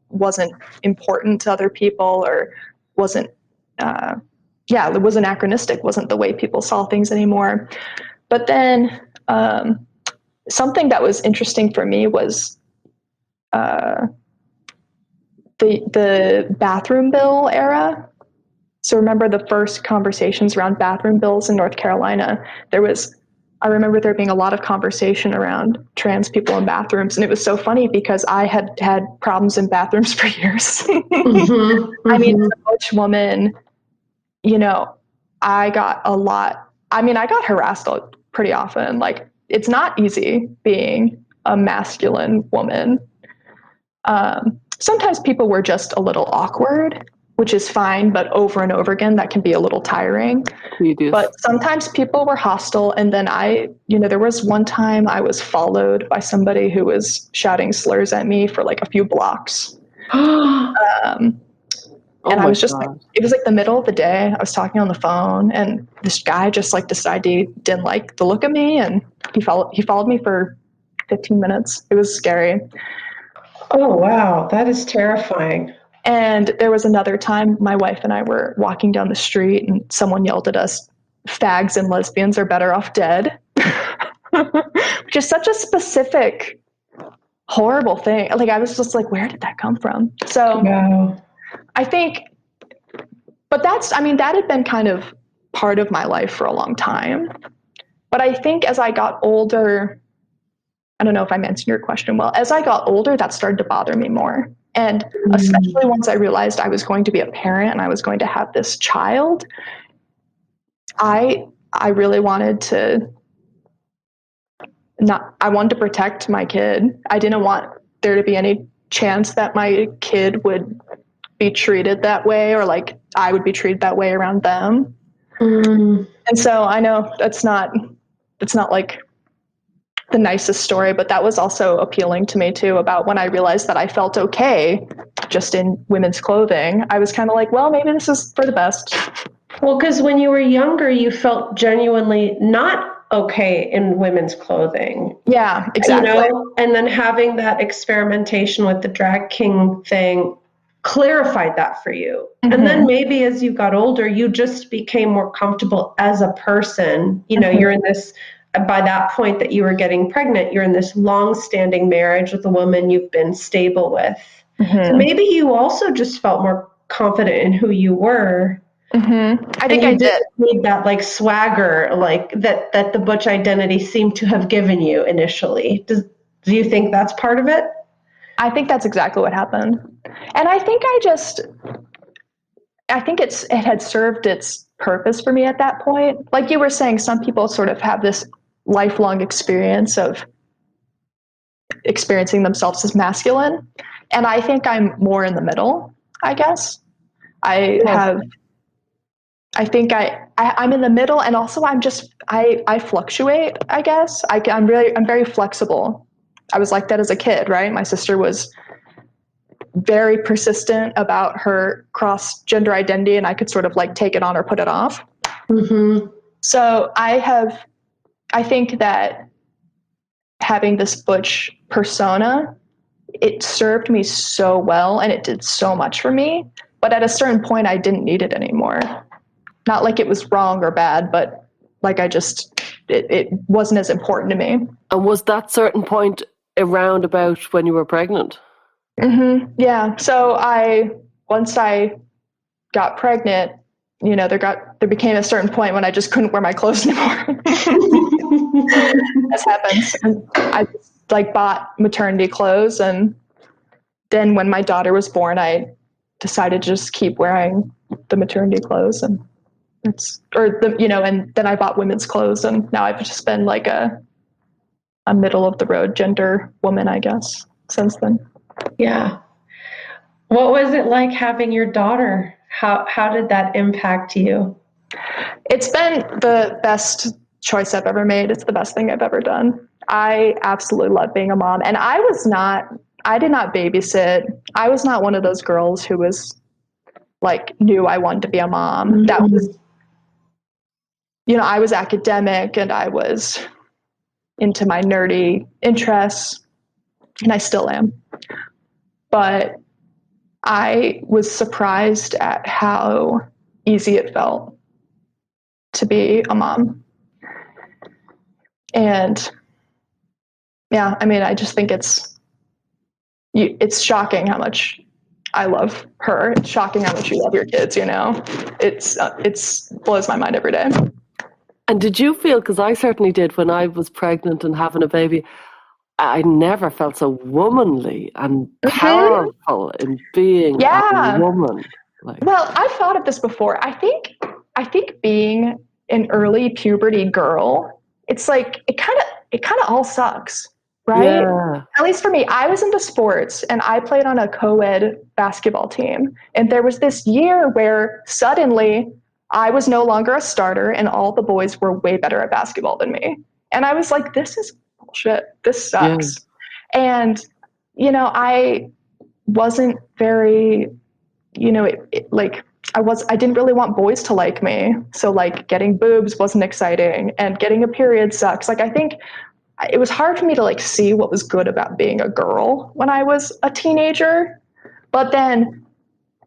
wasn't important to other people or wasn't, it was anachronistic, wasn't the way people saw things anymore. But then something that was interesting for me was the bathroom bill era. So remember the first conversations around bathroom bills in North Carolina, I remember there being a lot of conversation around trans people in bathrooms. And it was so funny because I had had problems in bathrooms for years. I mean, as a butch woman, I got harassed pretty often. Like, it's not easy being a masculine woman. Sometimes people were just a little awkward, which is fine, but over and over again, that can be a little tiring. Tedious. But sometimes people were hostile. And then there was one time I was followed by somebody who was shouting slurs at me for like a few blocks. And I was just like, it was like the middle of the day. I was talking on the phone, and this guy just like decided he didn't like the look of me, and he followed me for 15 minutes. It was scary. Oh, wow. That is terrifying. And there was another time my wife and I were walking down the street, and someone yelled at us, "Fags and lesbians are better off dead," which is such a specific, horrible thing. Like, I was just like, where did that come from? So Wow. I think, but that had been kind of part of my life for a long time. But I think as I got older, I don't know if I'm answering your question well, as I got older, that started to bother me more. And especially once I realized I was going to be a parent and I was going to have this child, I really wanted to protect my kid. I didn't want there to be any chance that my kid would be treated that way, or like I would be treated that way around them. And so I know that's not like the nicest story, but that was also appealing to me too, about when I realized that I felt okay just in women's clothing. I was kind of like, well, maybe this is for the best. Well, because when you were younger, you felt genuinely not okay in women's clothing. Yeah, exactly. And then having that experimentation with the drag king thing clarified that for you. And then maybe as you got older, you just became more comfortable as a person. You're in this, by that point that you were getting pregnant, you're in this long-standing marriage with a woman you've been stable with. So maybe you also just felt more confident in who you were. I think I did need that like swagger, like that the Butch identity seemed to have given you initially. Do you think that's part of it? I think that's exactly what happened. And I think it had served its purpose for me at that point. Like you were saying, some people sort of have this lifelong experience of experiencing themselves as masculine. And I think I'm more in the middle, I guess. I'm in the middle, and also I fluctuate, I guess. I'm very flexible. I was like that as a kid, right? My sister was very persistent about her cross-gender identity, and I could sort of like take it on or put it off. So I think that having this Butch persona, it served me so well, and it did so much for me. But at a certain point, I didn't need it anymore. Not like it was wrong or bad, but like it wasn't as important to me. And was that certain point around about when you were pregnant? Yeah. So once I got pregnant, there became a certain point when I just couldn't wear my clothes anymore. This happens. And I just like bought maternity clothes, and then when my daughter was born, I decided to just keep wearing the maternity clothes, and and then I bought women's clothes, and now I've just been like a middle of the road gender woman, I guess, since then. Yeah. What was it like having your daughter? How did that impact you? It's been the best choice I've ever made. It's the best thing I've ever done. I absolutely love being a mom. And I did not babysit. I was not one of those girls who was like, knew I wanted to be a mom. That was, I was academic, and I was into my nerdy interests, and I still am. But I was surprised at how easy it felt to be a mom. And yeah, I just think it's shocking how much I love her. It's shocking how much you love your kids, It's blows my mind every day. And did you feel, because I certainly did when I was pregnant and having a baby, I never felt so womanly and powerful in being a woman. Well, I've thought of this before. I think being an early puberty girl, it's like it kind of all sucks. right? Yeah. At least for me, I was into sports and I played on a co-ed basketball team. And there was this year where suddenly I was no longer a starter and all the boys were way better at basketball than me. And I was like, this is bullshit. This sucks. And, I wasn't very, I didn't really want boys to like me. So like getting boobs wasn't exciting and getting a period sucks. Like I think it was hard for me to like see what was good about being a girl when I was a teenager. But then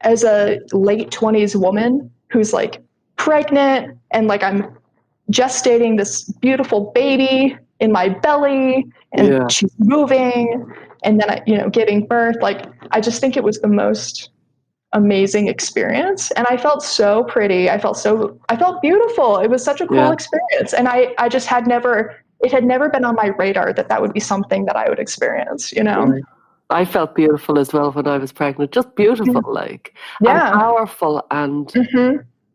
as a late 20s woman who's like pregnant and like I'm gestating this beautiful baby in my belly and she's moving and then giving birth, like I just think it was the most amazing experience. And I felt so pretty. I felt beautiful. It was such a cool experience. And I just it had never been on my radar that would be something that I would experience, I felt beautiful as well when I was pregnant. Just beautiful, and powerful. And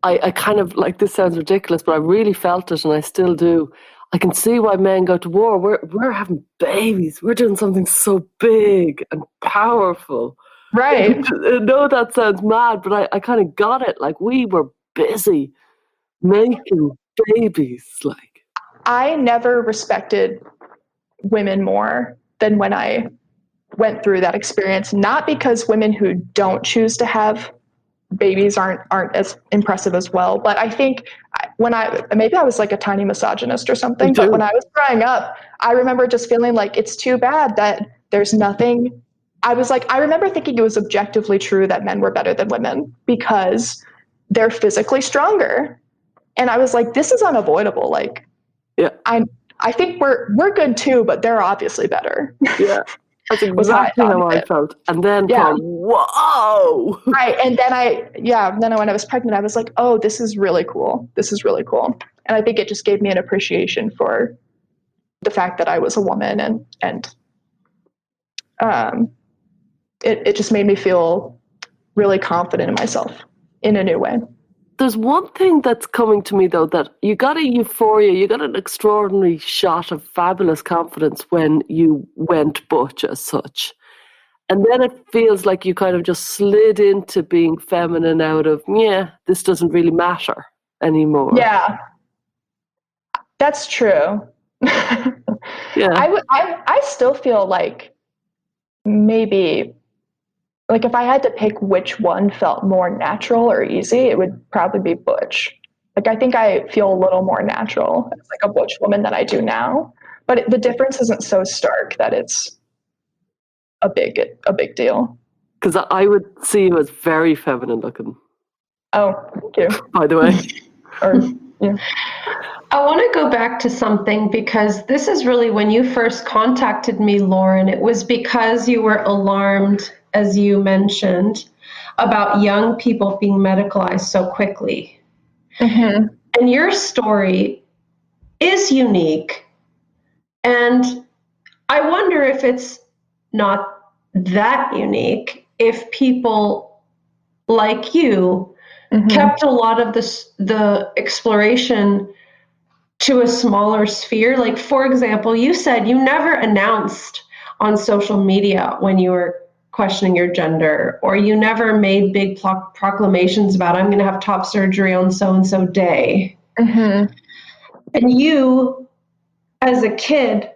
I kind of, like, this sounds ridiculous, but I really felt it and I still do. I can see why men go to war. We're having babies. We're doing something so big and powerful. Right. I know that sounds mad, but I kind of got it. Like, we were busy making babies. Like, I never respected women more than when I went through that experience. Not because women who don't choose to have babies aren't as impressive as well, but I think maybe I was like a tiny misogynist or something, but when I was growing up, I remember just feeling like it's too bad that there's nothing. I remember thinking it was objectively true that men were better than women because they're physically stronger. And I was like, this is unavoidable. Like, I think we're good too, but they're obviously better. Yeah. That's exactly how I felt. And then, whoa! Right. And then when I was pregnant, I was like, oh, this is really cool. This is really cool. And I think it just gave me an appreciation for the fact that I was a woman and it just made me feel really confident in myself in a new way. There's one thing that's coming to me, though, that you got a euphoria, you got an extraordinary shot of fabulous confidence when you went butch as such. And then it feels like you kind of just slid into being feminine out of, this doesn't really matter anymore. Yeah, that's true. I still feel like maybe, like if I had to pick which one felt more natural or easy, it would probably be butch. Like I think I feel a little more natural as like a butch woman than I do now, but the difference isn't so stark that it's a big deal. Because I would see you as very feminine looking. Oh, thank you. By the way. I want to go back to something because this is really when you first contacted me, Lauren. It was because you were alarmed, as you mentioned, about young people being medicalized so quickly. Mm-hmm. And your story is unique. And I wonder if it's not that unique, if people like you kept a lot of the exploration to a smaller sphere. Like, for example, you said you never announced on social media when you were questioning your gender, or you never made big proclamations about, I'm going to have top surgery on so-and-so day. Mm-hmm. And you, as a kid,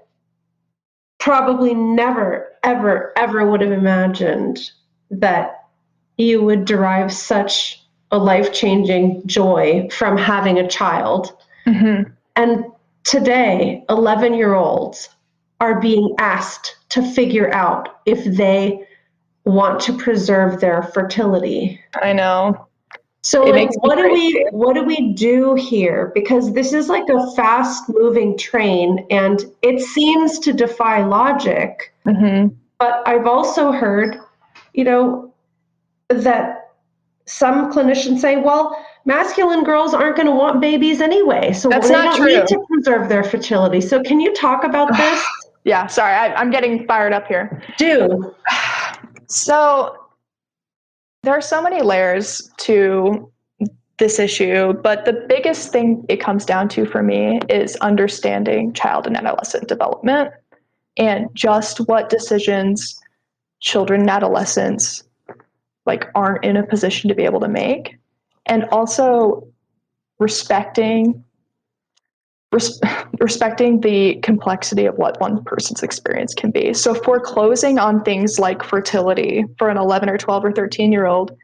probably never, ever, ever would have imagined that you would derive such a life-changing joy from having a child. Mm-hmm. And today, 11-year-olds are being asked to figure out if they want to preserve their fertility. I know. So like, what do we do here? Because this is like a fast-moving train, and it seems to defy logic. Mm-hmm. But I've also heard, that some clinicians say, well, masculine girls aren't going to want babies anyway, so they don't need to preserve their fertility. So can you talk about this? Yeah, sorry, I'm getting fired up here. Do. So there are so many layers to this issue, but the biggest thing it comes down to for me is understanding child and adolescent development and just what decisions children and adolescents like aren't in a position to be able to make, and also respecting the complexity of what one person's experience can be. So foreclosing on things like fertility for an 11 or 12 or 13-year-old,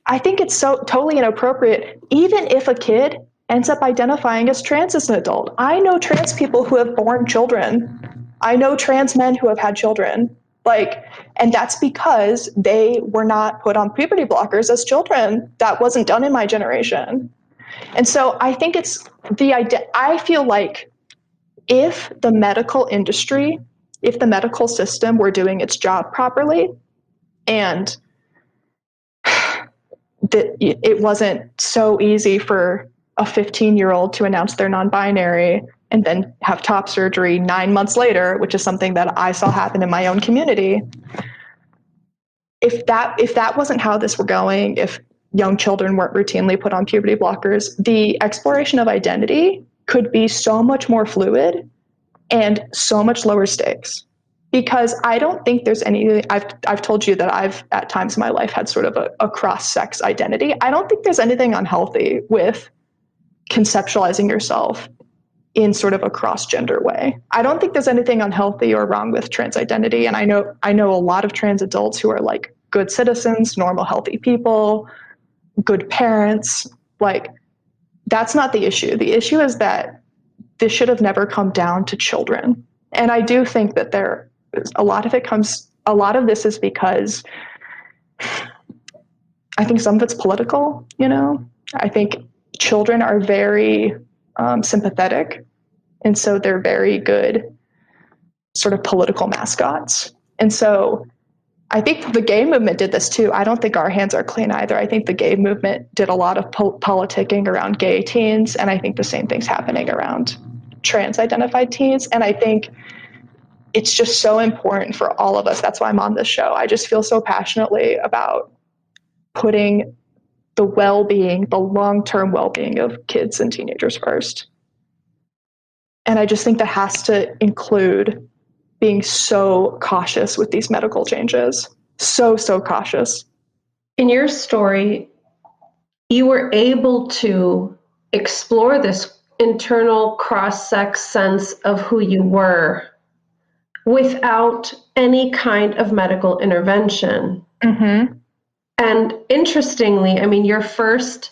I think it's so totally inappropriate, even if a kid ends up identifying as trans as an adult. I know trans people who have born children. I know trans men who have had children. And that's because they were not put on puberty blockers as children. That wasn't done in my generation. And so I think it's the idea. I feel like if the medical industry, if the medical system were doing its job properly, and that it wasn't so easy for a 15-year-old to announce they're non-binary and then have top surgery 9 months later, which is something that I saw happen in my own community. If that wasn't how this were going, if young children weren't routinely put on puberty blockers, the exploration of identity could be so much more fluid and so much lower stakes. Because I don't think there's any, I've told you that I've at times in my life had sort of a cross-sex identity. I don't think there's anything unhealthy with conceptualizing yourself in sort of a cross-gender way. I don't think there's anything unhealthy or wrong with trans identity. And I know a lot of trans adults who are like good citizens, normal, healthy people, good parents. Like, that's not the issue. The issue is that this should have never come down to children. And I do think that a lot of this is because I think some of it's political, I think children are very sympathetic, and so they're very good sort of political mascots. And so I think the gay movement did this too. I don't think our hands are clean either. I think the gay movement did a lot of politicking around gay teens, and I think the same thing's happening around trans-identified teens. And I think it's just so important for all of us. That's why I'm on this show. I just feel so passionately about putting the well-being, the long-term well-being of kids and teenagers first. And I just think that has to include being so cautious with these medical changes. So cautious. In your story, you were able to explore this internal cross-sex sense of who you were without any kind of medical intervention. Mm-hmm. And interestingly, I mean, your first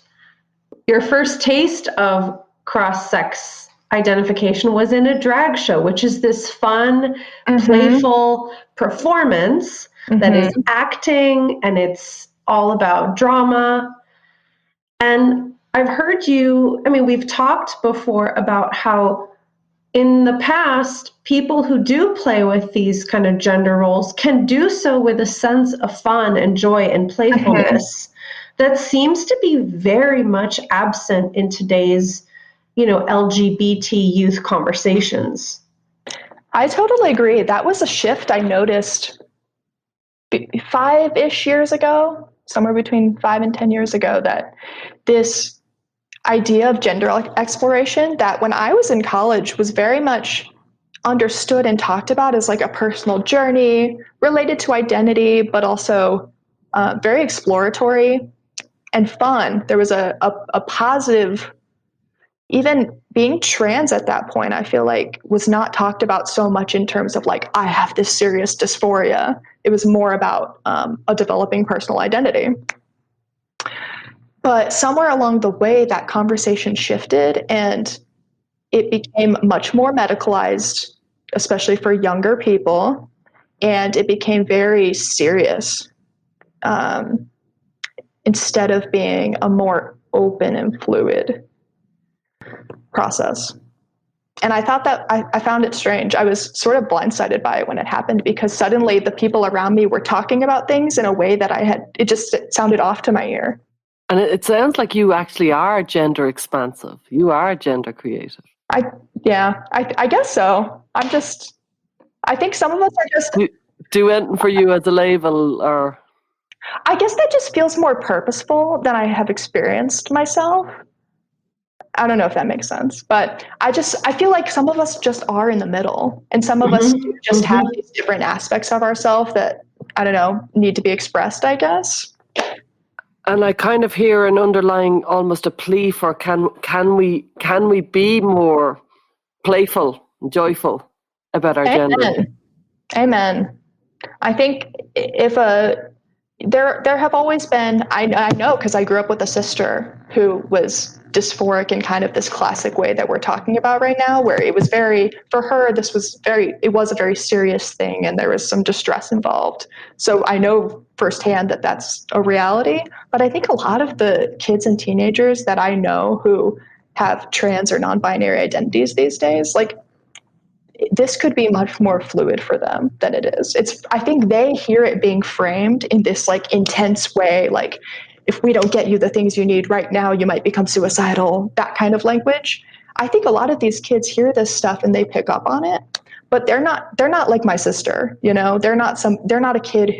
taste of cross-sex identification was in a drag show, which is this fun, playful performance that is acting, and it's all about drama. And I've heard we've talked before about how in the past, people who do play with these kind of gender roles can do so with a sense of fun and joy and playfulness that seems to be very much absent in today's, LGBT youth conversations. I totally agree. That was a shift I noticed 5-ish years ago, somewhere between 5 and 10 years ago, that this idea of gender exploration that when I was in college was very much understood and talked about as like a personal journey related to identity, but also very exploratory and fun. There was a positive, even being trans at that point, I feel like was not talked about so much in terms of like, I have this serious dysphoria. It was more about a developing personal identity. But somewhere along the way, that conversation shifted and it became much more medicalized, especially for younger people. And it became very serious instead of being a more open and fluid process. And I thought that I found it strange. I was sort of blindsided by it when it happened, because suddenly the people around me were talking about things in a way that it sounded off to my ear. And it sounds like you actually are gender expansive. You are gender creative. I guess so. I think some of us are just... Do anything for you as a label, or... I guess that just feels more purposeful than I have experienced myself. I don't know if that makes sense, but I feel like some of us just are in the middle, and some of us just have these different aspects of ourselves that, I don't know, need to be expressed, I guess. And I kind of hear an underlying, almost a plea for can we be more playful and joyful about our gender? Amen. I think if there have always been, I know because I grew up with a sister who was dysphoric in kind of this classic way that we're talking about right now, where it was for her, it was a very serious thing and there was some distress involved. So I know firsthand that that's a reality, but I think a lot of the kids and teenagers that I know who have trans or non-binary identities these days, like, this could be much more fluid for them than it is. I think they hear it being framed in this like intense way, like, if we don't get you the things you need right now, you might become suicidal, that kind of language. I think a lot of these kids hear this stuff and they pick up on it, but they're not like my sister, you know, they're not a kid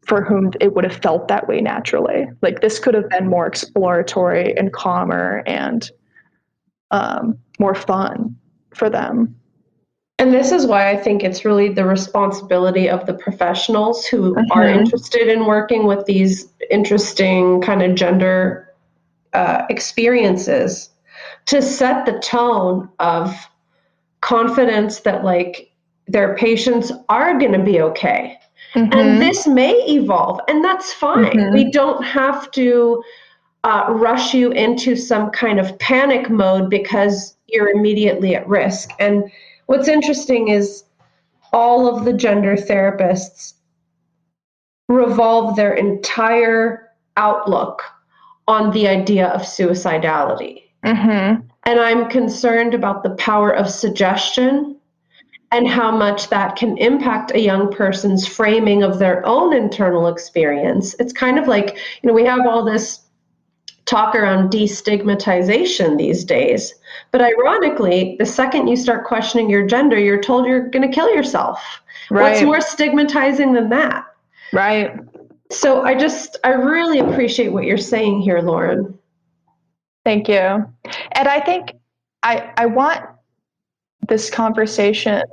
for whom it would have felt that way naturally. Like, this could have been more exploratory and calmer and more fun for them. And this is why I think it's really the responsibility of the professionals who are interested in working with these interesting kind of gender experiences to set the tone of confidence that, like, their patients are going to be okay. And this may evolve, and that's fine. We don't have to rush you into some kind of panic mode because you're immediately at risk. And what's interesting is all of the gender therapists revolve their entire outlook on the idea of suicidality. And I'm concerned about the power of suggestion and how much that can impact a young person's framing of their own internal experience. It's kind of like, you know, we have all this talk around destigmatization these days. But ironically, the second you start questioning your gender, you're told you're going to kill yourself. Right. What's more stigmatizing than that? Right. So I really appreciate what you're saying here, Lauren. Thank you. And I think I want this conversation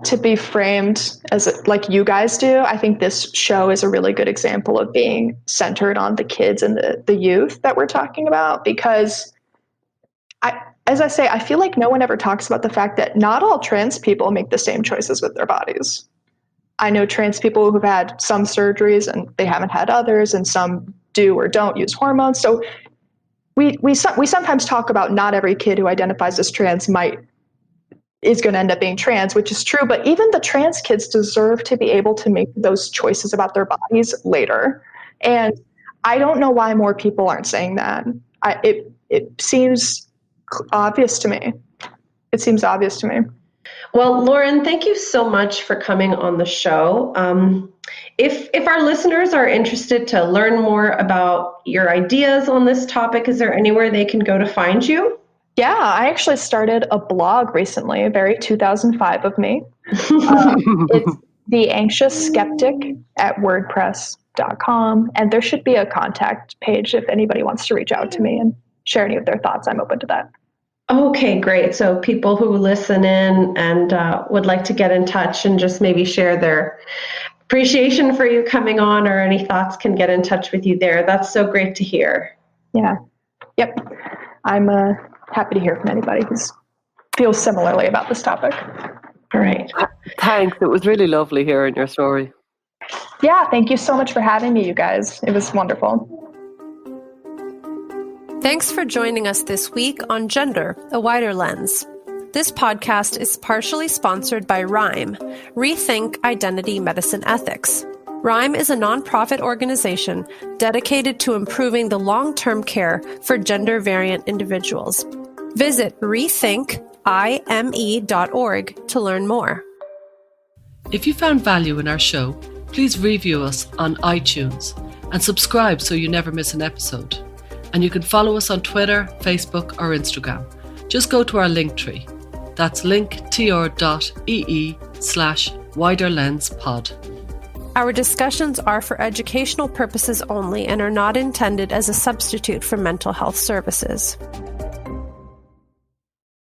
to be framed as like you guys do. I think this show is a really good example of being centered on the kids and the youth that we're talking about, because as I say, I feel like no one ever talks about the fact that not all trans people make the same choices with their bodies. I know trans people who've had some surgeries and they haven't had others, and some do or don't use hormones. So we sometimes talk about not every kid who identifies as trans is going to end up being trans, which is true. But even the trans kids deserve to be able to make those choices about their bodies later. And I don't know why more people aren't saying that. It seems obvious to me. It seems obvious to me. Well, Lauren, thank you so much for coming on the show. If our listeners are interested to learn more about your ideas on this topic, is there anywhere they can go to find you? Yeah, I actually started a blog recently, very 2005 of me. It's The Anxious Skeptic at WordPress.com. And there should be a contact page if anybody wants to reach out to me and share any of their thoughts. I'm open to that. Okay, great. So people who listen in and would like to get in touch and just maybe share their appreciation for you coming on or any thoughts can get in touch with you there. That's so great to hear. Yeah. Yep. I'm happy to hear from anybody who feels similarly about this topic. All right. Thanks. It was really lovely hearing your story. Yeah, thank you so much for having me, you guys. It was wonderful. Thanks for joining us this week on Gender, A Wider Lens. This podcast is partially sponsored by RIME, Rethink Identity Medicine Ethics. RIME is a nonprofit organization dedicated to improving the long-term care for gender-variant individuals. Visit rethinkime.org to learn more. If you found value in our show, please review us on iTunes and subscribe so you never miss an episode. And you can follow us on Twitter, Facebook, or Instagram. Just go to our Linktree. That's linktr.ee/widerlenspod. Our discussions are for educational purposes only and are not intended as a substitute for mental health services.